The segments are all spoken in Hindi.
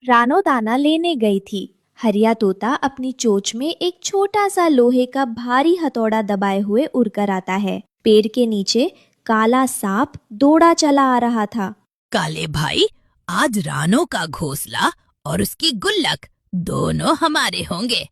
रानो दाना लेने गई थी। हरिया तोता अपनी चोंच में एक छोटा सा लोहे का भारी हथौड़ा दबाए हुए उड़कर आता है। पेड़ के नीचे काला सांप दौड़ा चला आ रहा था। काले भाई, आज रानो का घोंसला और उसकी गुल्लक दोनों हमारे होंगे।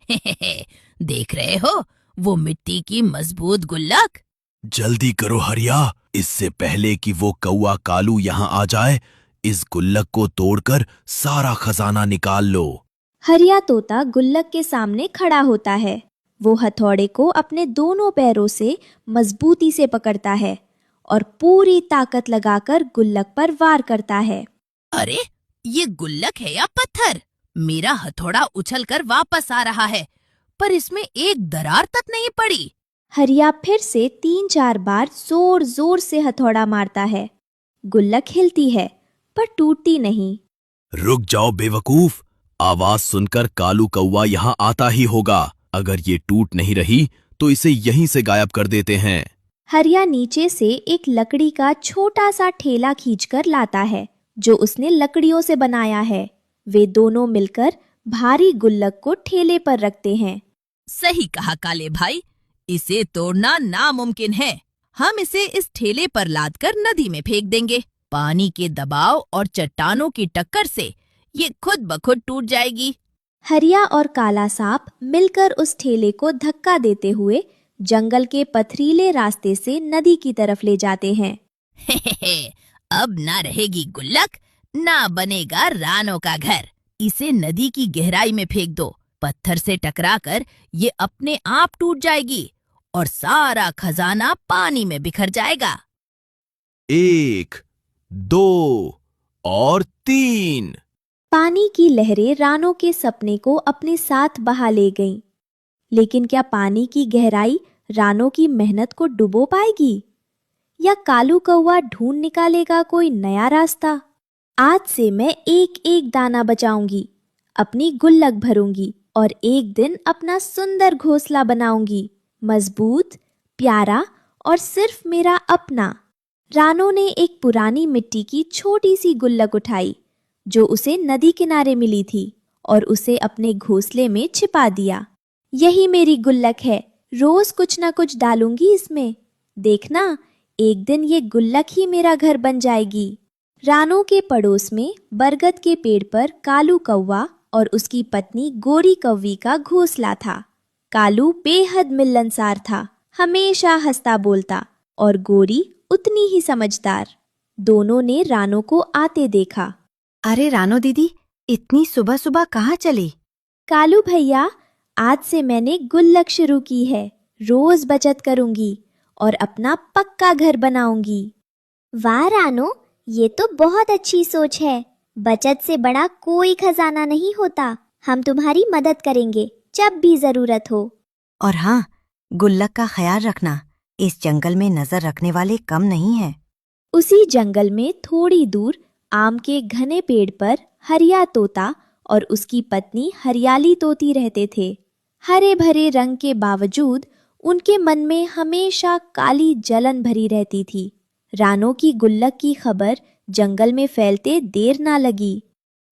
देख रहे हो वो मिट्टी की मजबूत गुल्लक। जल्दी करो हरिया, इससे पहले कि वो कौवा कालू यहाँ आ जाए, इस गुल्लक को तोड़कर सारा खजाना निकाल लो। हरिया तोता गुल्लक के सामने खड़ा होता है। वो हथौड़े को अपने दोनों पैरों से मजबूती से पकड़ता है और पूरी ताकत लगाकर गुल्लक पर वार करता है। अरे, ये गुल्लक है या पत्थर? मेरा हथौड़ा उछलकर वापस आ रहा है, पर इसमें एक दरार तक नहीं पड़ी। हरिया फिर से 3-4 बार जोर जोर से हथौड़ा मारता है। गुल्लक हिलती है पर टूटती नहीं। रुक जाओ बेवकूफ, आवाज सुनकर कालू कौवा यहाँ आता ही होगा। अगर ये टूट नहीं रही तो इसे यहीं से गायब कर देते हैं। हरिया नीचे से एक लकड़ी का छोटा सा ठेला खींचकर लाता है जो उसने लकड़ियों से बनाया है। वे दोनों मिलकर भारी गुल्लक को ठेले पर रखते हैं। सही कहा काले भाई, इसे तोड़ना नामुमकिन है। हम इसे इस ठेले पर लादकर नदी में फेंक देंगे। पानी के दबाव और चट्टानों की टक्कर से ये खुद ब खुद टूट जाएगी। हरिया और काला सांप मिलकर उस ठेले को धक्का देते हुए जंगल के पथरीले रास्ते से नदी की तरफ ले जाते हैं। अब ना रहेगी गुल्लक, ना बनेगा रानो का घर। इसे नदी की गहराई में फेंक दो। पत्थर से टकराकर ये अपने आप टूट जाएगी और सारा खजाना पानी में बिखर जाएगा। 1, 2 और 3। पानी की लहरें रानो के सपने को अपने साथ बहा ले गईं। लेकिन क्या पानी की गहराई रानो की मेहनत को डुबो पाएगी? या कालू कौवा ढूंढ निकालेगा कोई नया रास्ता? आज से मैं एक एक दाना बचाऊंगी, अपनी गुल्लक भरूंगी और एक दिन अपना सुंदर घोंसला बनाऊंगी, मजबूत, प्यारा और सिर्फ मेरा अपना। रानो ने एक पुरानी मिट्टी की छोटी सी गुल्लक उठाई जो उसे नदी किनारे मिली थी और उसे अपने घोंसले में छिपा दिया। यही मेरी गुल्लक है, रोज कुछ ना कुछ डालूंगी इसमें। देखना, एक दिन ये गुल्लक ही मेरा घर बन जाएगी। रानो के पड़ोस में बरगद के पेड़ पर कालू कौवा और उसकी पत्नी गोरी कौवी का घोंसला था। कालू बेहद मिलनसार था, हमेशा हंसता बोलता, और गोरी उतनी ही समझदार। दोनों ने रानो को आते देखा। अरे रानो दीदी, इतनी सुबह सुबह कहाँ चली? कालू भैया, आज से मैंने गुल्लक शुरू की है। रोज बचत करूंगी और अपना पक्का घर बनाऊंगी। वाह रानो, ये तो बहुत अच्छी सोच है। बचत से बड़ा कोई खजाना नहीं होता। हम तुम्हारी मदद करेंगे जब भी जरूरत हो। और हाँ, गुल्लक का ख्याल रखना, इस जंगल में नजर रखने वाले कम नहीं हैं। उसी जंगल में थोड़ी दूर आम के घने पेड़ पर हरिया तोता और उसकी पत्नी हरियाली तोती रहते थे। हरे भरे रंग के बावजूद उनके मन में हमेशा काली जलन भरी रहती थी। रानो की गुल्लक की खबर जंगल में फैलते देर ना लगी।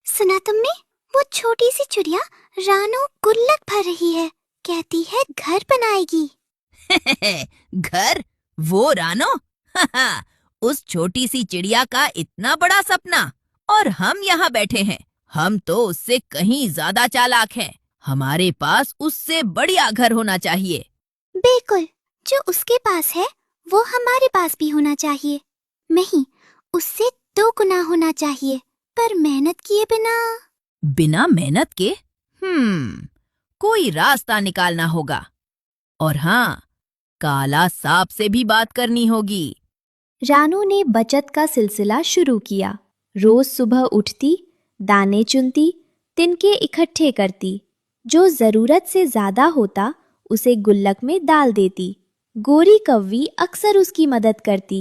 सुना तुमने? वो छोटी सी चिड़िया रानो गुल्लक भर रही है, कहती है घर बनाएगी। घर? वो रानो? उस छोटी सी चिड़िया का इतना बड़ा सपना, और हम यहाँ बैठे हैं। हम तो उससे कहीं ज्यादा चालाक हैं। हमारे पास उससे बढ़िया घर होना चाहिए। बिल्कुल, जो उसके पास है वो हमारे पास भी होना चाहिए। नहीं, उससे 2 गुना होना चाहिए, पर मेहनत किए बिना। बिना मेहनत के? कोई रास्ता निकालना होगा। और हाँ, काला सांप से भी बात करनी होगी। रानो ने बचत का सिलसिला शुरू किया। रोज सुबह उठती, दाने चुनती, तिनके इकट्ठे करती। जो जरूरत से ज्यादा होता उसे गुल्लक में डाल देती। गोरी कौवी अक्सर उसकी मदद करती।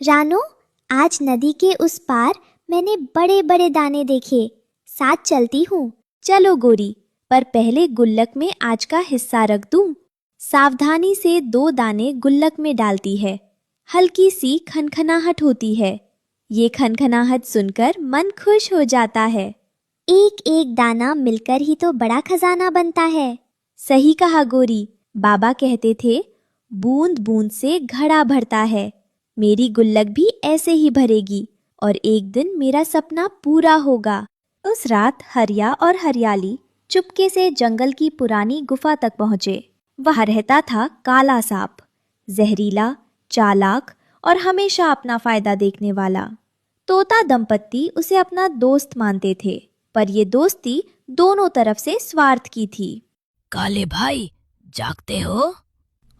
रानो, आज नदी के उस पार मैंने बड़े बड़े दाने देखे। साथ चलती हूँ। चलो गोरी, पर पहले गुल्लक में आज का हिस्सा रख दूं। सावधानी से 2 दाने गुल्लक में डालती है। हल्की सी खनखनाहट होती है। ये खनखनाहट सुनकर मन खुश हो जाता है। एक एक दाना मिलकर ही तो बड़ा खजाना बनता है। सही कहा गोरी। बाबा कहते थे, बूंद बूंद से घड़ा भरता है। मेरी गुल्लक भी ऐसे ही भरेगी और एक दिन मेरा सपना पूरा होगा। उस रात हरिया और हरियाली चुपके से जंगल की पुरानी गुफा तक पहुंचे। वहां रहता था काला सांप, जहरीला, चालाक और हमेशा अपना फायदा देखने वाला। तोता दंपत्ति उसे अपना दोस्त मानते थे, पर ये दोस्ती दोनों तरफ से स्वार्थ की थी। काले भाई, जागते हो?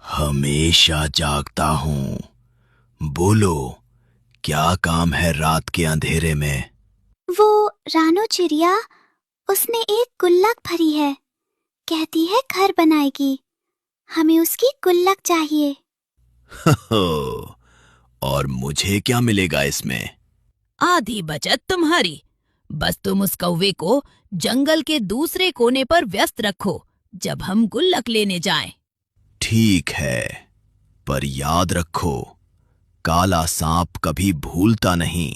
हमेशा जागता हूँ। बोलो, क्या काम है रात के अंधेरे में? वो रानो चिड़िया, उसने एक गुल्लक भरी है। कहती है घर बनाएगी। हमें उसकी गुल्लक चाहिए। और मुझे क्या मिलेगा इसमें? आधी बचत तुम्हारी। बस तुम उस कौवे को जंगल के दूसरे कोने पर व्यस्त रखो जब हम गुल्लक लेने जाएं। ठीक है, पर याद रखो, काला सांप कभी भूलता नहीं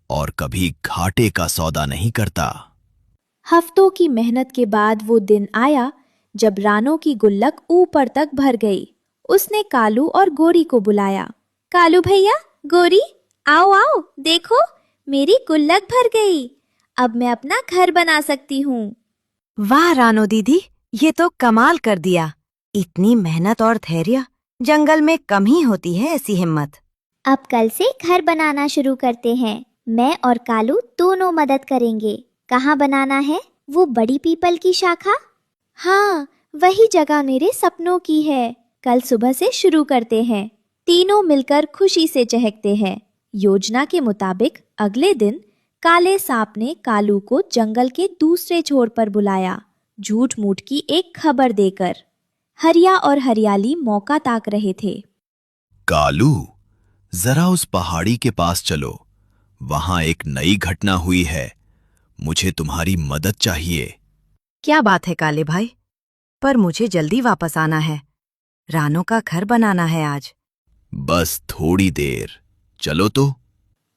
और कभी घाटे का सौदा नहीं करता। हफ्तों की मेहनत के बाद वो दिन आया जब रानो की गुल्लक ऊपर तक भर गई। उसने कालू और गोरी को बुलाया। कालू भैया, गोरी, आओ आओ, देखो मेरी गुल्लक भर गई। अब मैं अपना घर बना सकती हूँ। वाह रानो दीदी, ये तो कमाल कर दिया। इतनी मेहनत और धैर्य जंगल में कम ही होती है ऐसी हिम्मत। अब कल से घर बनाना शुरू करते हैं। मैं और कालू दोनों मदद करेंगे। कहाँ बनाना है? वो बड़ी पीपल की शाखा? हाँ, वही जगह मेरे सपनों की है। कल सुबह से शुरू करते हैं। तीनों मिलकर खुशी से चहकते हैं। योजना के मुताबिक अगले दिन काले सांप ने कालू को जंगल के दूसरे छोर पर बुलाया, झूठ मूठ की एक खबर देकर। हरिया और हरियाली मौका ताक रहे थे। कालू, जरा उस पहाड़ी के पास चलो। वहां एक नई घटना हुई है। मुझे तुम्हारी मदद चाहिए। क्या बात है काले भाई? पर मुझे जल्दी वापस आना है। रानो का घर बनाना है आज। बस थोड़ी देर, चलो तो।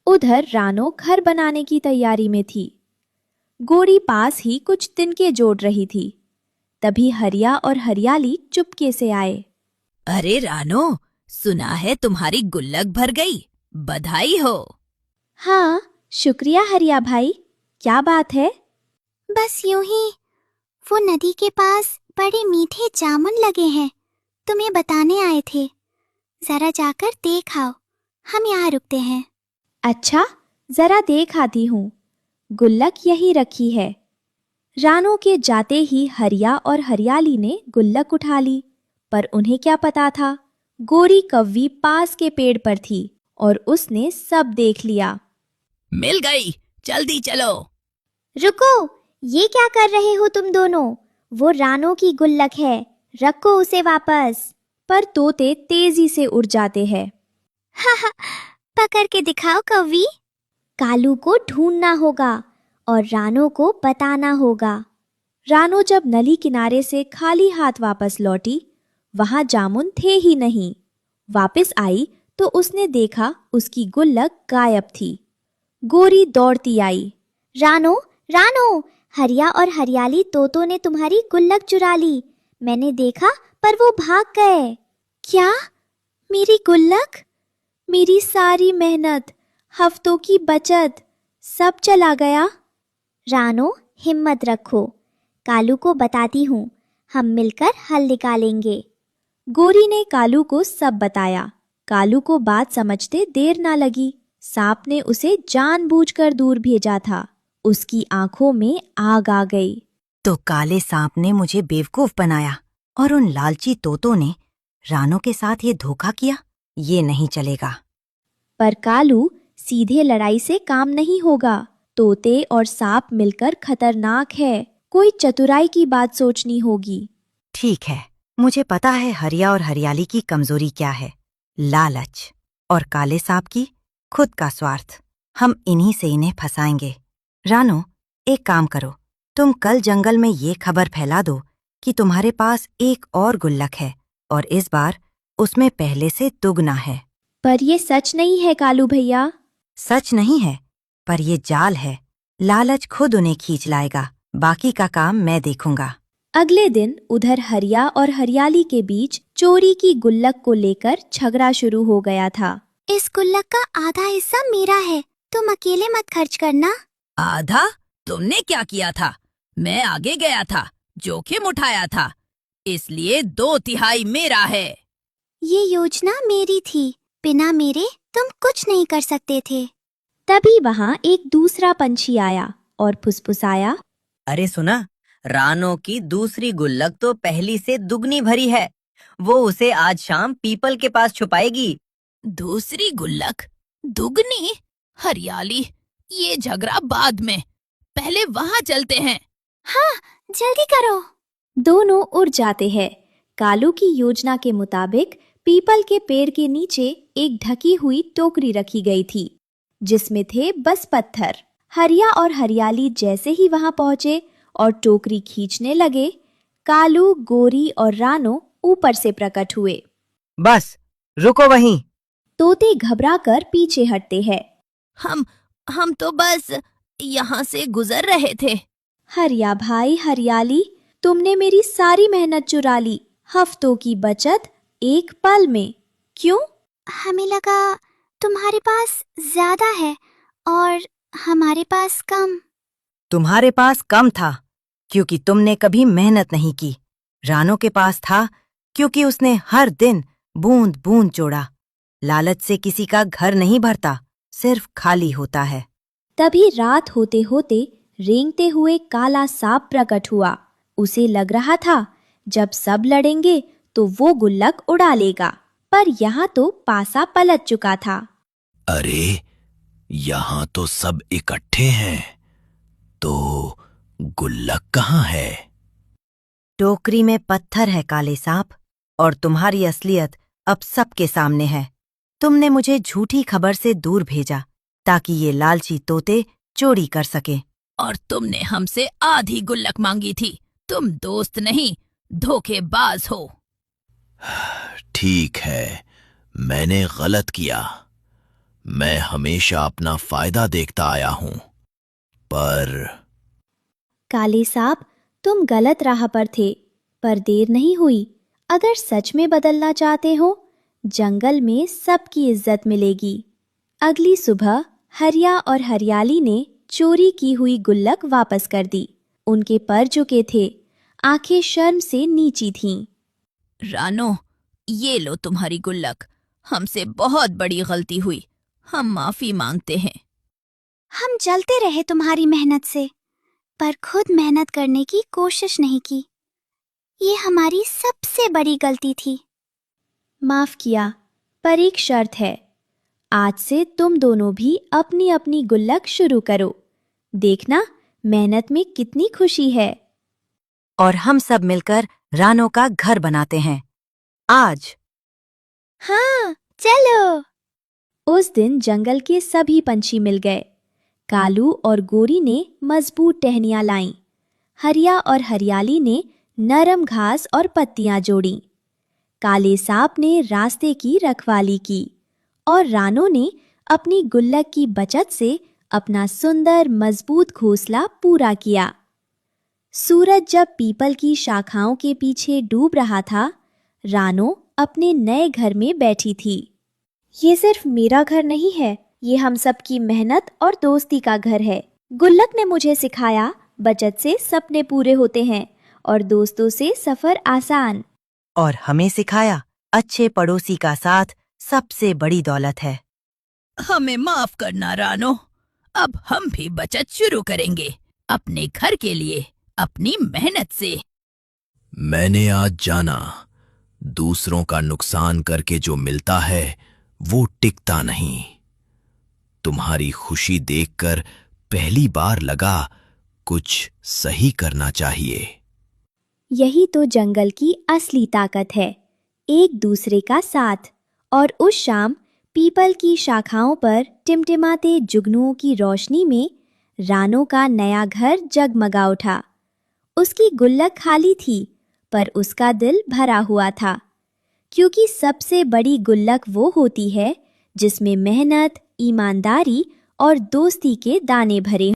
उधर रानो घर बनाने की तैयारी में थी। गोरी पास ही कुछ तिनके जोड़ रही थी। तभी हरिया और हरियाली चुपके से आए। अरे रानो, सुना है तुम्हारी गुल्लक भर गई। बधाई हो। हाँ, शुक्रिया हरिया भाई। क्या बात है? बस यूं ही। वो नदी के पास बड़े मीठे जामुन लगे हैं। तुम्हें बताने आए थे। जरा जाकर देख आओ। हम यहाँ रुकते हैं। अच्छा, जरा देख आती हूँ। गुल्लक यही रखी है। रानो के जाते ही हरिया और हरियाली ने गुल्लक उठा ली, पर उन्हें क्या पता था, गोरी कव्वी पास के पेड़ पर थी और उसने सब देख लिया। मिल गई, जल्दी चलो। रुको, ये क्या कर रहे हो तुम दोनों? वो रानो की गुल्लक है, रखो उसे वापस। पर तोते तेजी से उड़ जाते हैं। पकड़ के दिखाओ कव्वी। कालू को ढूंढना होगा और रानो को बताना होगा। रानो जब नली किनारे से खाली हाथ वापस लौटी, वहां जामुन थे ही नहीं। वापस आई तो उसने देखा उसकी गुल्लक गायब थी। गोरी दौड़ती आई। रानो, रानो, हरिया और हरियाली तोतों ने तुम्हारी गुल्लक चुरा ली। मैंने देखा पर वो भाग गए। क्या? मेरी गुल्लक? मेरी सारी मेहनत, हफ्तों की बचत, सब चला गया। रानो, हिम्मत रखो। कालू को बताती हूँ। हम मिलकर हल निकालेंगे। गोरी ने कालू को सब बताया। कालू को बात समझते देर ना लगी। सांप ने उसे जानबूझकर दूर भेजा था। उसकी आंखों में आग आ गई। तो काले सांप ने मुझे बेवकूफ बनाया और उन लालची तोतों ने रानो के साथ ये धोखा किया। ये नहीं चलेगा। पर कालू, सीधे लड़ाई से काम नहीं होगा। तोते और सांप मिलकर खतरनाक है। कोई चतुराई की बात सोचनी होगी। ठीक है, मुझे पता है हरिया और हरियाली की कमजोरी क्या है। लालच। और काले सांप की खुद का स्वार्थ। हम इन्हीं से इन्हें फंसाएंगे। रानो, एक काम करो, तुम कल जंगल में ये खबर फैला दो कि तुम्हारे पास एक और गुल्लक है और इस बार उसमें पहले से दुगना है। पर ये सच नहीं है कालू भैया। सच नहीं है, पर ये जाल है। लालच खुद उन्हें खींच लाएगा। बाकी का काम मैं देखूंगा। अगले दिन उधर हरिया और हरियाली के बीच चोरी की गुल्लक को लेकर झगड़ा शुरू हो गया था। इस गुल्लक का आधा हिस्सा मेरा है, तुम अकेले मत खर्च करना। आधा? तुमने क्या किया था? मैं आगे गया था, जोखिम उठाया था, इसलिए 2/3 मेरा है। ये योजना मेरी थी, बिना मेरे तुम कुछ नहीं कर सकते थे। तभी वहां एक दूसरा पंछी आया और फुसफुसाया, अरे सुना, रानो की दूसरी गुल्लक तो पहली से दुगनी भरी है। वो उसे आज शाम पीपल के पास छुपाएगी। दूसरी गुल्लक? दुगनी? हरियाली, ये झगड़ा बाद में, पहले वहां चलते हैं। हाँ, जल्दी करो। दोनों उड़ जाते हैं। कालू की योजना के मुताबिक पीपल के पेड़ के नीचे एक ढकी हुई टोकरी रखी गई थी, जिसमें थे बस पत्थर। हरिया और हरियाली जैसे ही वहां पहुंचे और टोकरी खींचने लगे, कालू, गोरी और रानो ऊपर से प्रकट हुए। बस रुको वहीं। तोते घबराकर पीछे हटते हैं। हम तो बस यहाँ से गुजर रहे थे। हरिया भाई, हरियाली, तुमने मेरी सारी मेहनत चुरा ली, हफ्तों की बचत एक पल में। क्यों? हमें लगा तुम्हारे पास ज्यादा है और हमारे पास कम। तुम्हारे पास कम था क्योंकि तुमने कभी मेहनत नहीं की। रानो के पास था क्योंकि उसने हर दिन बूंद बूंद जोड़ा। लालच से किसी का घर नहीं भरता, सिर्फ खाली होता है। तभी रात होते होते रेंगते हुए काला सांप प्रकट हुआ। उसे लग रहा था जब सब लड़ेंगे तो वो गुल्लक उड़ा लेगा, पर यहाँ तो पासा पलट चुका था। अरे, यहाँ तो सब इकट्ठे हैं, तो गुल्लक कहाँ है? टोकरी में पत्थर है काले सांप, और तुम्हारी असलियत अब सबके सामने है। तुमने मुझे झूठी खबर से दूर भेजा ताकि ये लालची तोते चोरी कर सके। और तुमने हमसे आधी गुल्लक मांगी थी। तुम दोस्त नहीं, धोखेबाज हो। ठीक है, मैंने गलत किया। मैं हमेशा अपना फायदा देखता आया हूं, पर काले सांप, तुम गलत राह पर थे, पर देर नहीं हुई। अगर सच में बदलना चाहते हो, जंगल में सबकी इज्जत मिलेगी। अगली सुबह हरिया और हरियाली ने चोरी की हुई गुल्लक वापस कर दी। उनके पर झुके थे, आंखें शर्म से नीची थीं। रानो, ये लो तुम्हारी गुल्लक। हमसे बहुत बड़ी गलती हुई, हम माफी मांगते हैं। हम जलते रहे तुम्हारी मेहनत से, पर खुद मेहनत करने की कोशिश नहीं की। ये हमारी सबसे बड़ी गलती थी। माफ किया, पर एक शर्त है। आज से तुम दोनों भी अपनी अपनी गुल्लक शुरू करो। देखना मेहनत में कितनी खुशी है। और हम सब मिलकर रानो का घर बनाते हैं आज। हाँ, चलो। उस दिन जंगल के सभी पंछी मिल गए। कालू और गोरी ने मजबूत टहनियां लाईं। हरिया और हरियाली ने नरम घास और पत्तियां जोड़ी। काले सांप ने रास्ते की रखवाली की और रानो ने अपनी गुल्लक की बचत से अपना सुंदर मजबूत घोंसला पूरा किया। सूरज जब पीपल की शाखाओं के पीछे डूब रहा था, रानो अपने नए घर में बैठी थी। ये सिर्फ मेरा घर नहीं है, ये हम सब की मेहनत और दोस्ती का घर है। गुल्लक ने मुझे सिखाया बचत से सपने पूरे होते हैं और दोस्तों से सफर आसान। और हमें सिखाया अच्छे पड़ोसी का साथ सबसे बड़ी दौलत है। हमें माफ करना रानो, अब हम भी बचत शुरू करेंगे अपने घर के लिए, अपनी मेहनत से। मैंने आज जाना, दूसरों का नुकसान करके जो मिलता है वो टिकता नहीं। तुम्हारी खुशी देखकर पहली बार लगा कुछ सही करना चाहिए। यही तो जंगल की असली ताकत है, एक दूसरे का साथ। और उस शाम पीपल की शाखाओं पर टिमटिमाते जुगनुओं की रोशनी में रानो का नया घर जगमगा उठा। उसकी गुल्लक खाली थी, पर उसका दिल भरा हुआ था, क्योंकि सबसे बड़ी गुल्लक वो होती है जिसमें मेहनत, ईमानदारी और दोस्ती के दाने भरे।